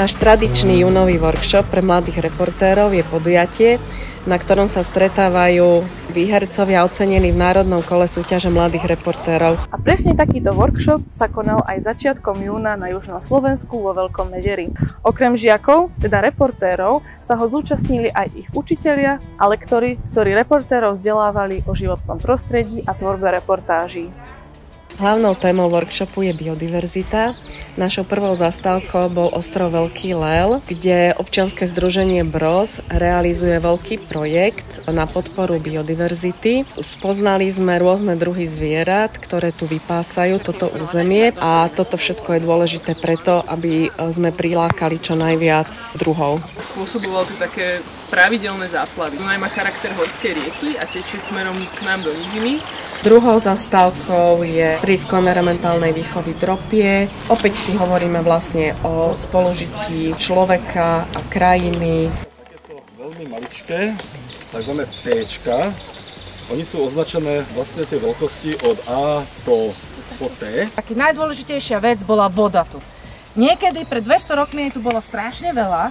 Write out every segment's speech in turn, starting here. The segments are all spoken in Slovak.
Náš tradičný júnový workshop pre mladých reportérov je podujatie, na ktorom sa stretávajú výhercovia ocenení v národnom kole súťaže mladých reportérov. A presne takýto workshop sa konal aj začiatkom júna na južnom Slovensku vo Veľkom Mederi. Okrem žiakov, teda reportérov, sa ho zúčastnili aj ich učitelia a lektori, ktorí reportérov vzdelávali o životnom prostredí a tvorbe reportáží. Hlavnou témou workshopu je biodiverzita. Našou prvou zastávkou bol ostrov Veľký Lél, kde občianske združenie BROZ realizuje veľký projekt na podporu biodiverzity. Spoznali sme rôzne druhy zvierat, ktoré tu vypásajú toto územie a toto všetko je dôležité preto, aby sme prilákali čo najviac druhov. Spôsobovalo tu také pravidelné záplavy. Dunaj má charakter horskej rieky a tečie smerom k nám do niviny. Druhou zastávkou je stredisko environmentálnej výchovy Tropie. Opäť si hovoríme vlastne o spolužití človeka a krajiny. Takéto veľmi maličké, takzvané T-čka. Oni sú označené vlastne tie veľkosti od A po T. Taký najdôležitejšia vec bola voda tu. Niekedy pred 200 rokmi tu bolo strašne veľa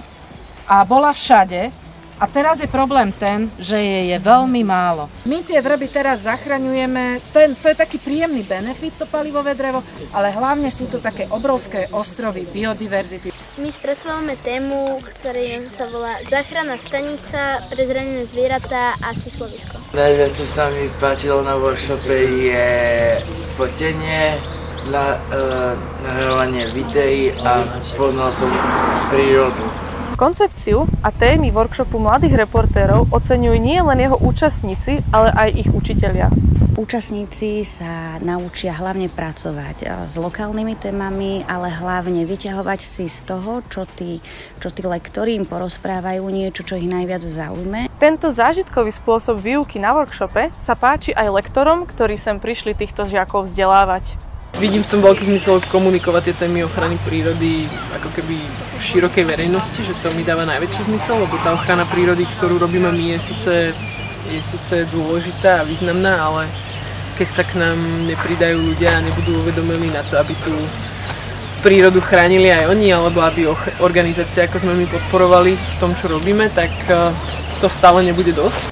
a bola všade. A teraz je problém ten, že je veľmi málo. My tie vrby teraz zachraňujeme, to je taký príjemný benefit, to palivové drevo, ale hlavne sú to také obrovské ostrovy biodiverzity. My spracovávame tému, ktorá sa volá Záchranná stanica pre zranené zvieratá a súslovisko. Najviac, čo sa mi páčilo na workshope, je fotenie, nahrávanie videí a poznal som prírodu. Koncepciu a témy workshopu mladých reportérov oceňujú nie len jeho účastníci, ale aj ich učitelia. Účastníci sa naučia hlavne pracovať s lokálnymi témami, ale hlavne vyťahovať si z toho, čo tí lektori im porozprávajú, niečo, čo ich najviac zaujme. Tento zážitkový spôsob výuky na workshope sa páči aj lektorom, ktorí sem prišli týchto žiakov vzdelávať. Vidím v tom veľký zmysel komunikovať tie témy ochrany prírody ako keby v širokej verejnosti, že to mi dáva najväčší zmysel, lebo tá ochrana prírody, ktorú robíme my, je síce dôležitá a významná, ale keď sa k nám nepridajú ľudia a nebudú uvedomení na to, aby tú prírodu chránili aj oni, alebo aby organizácie, ako sme my podporovali v tom, čo robíme, tak to stále nebude dosť.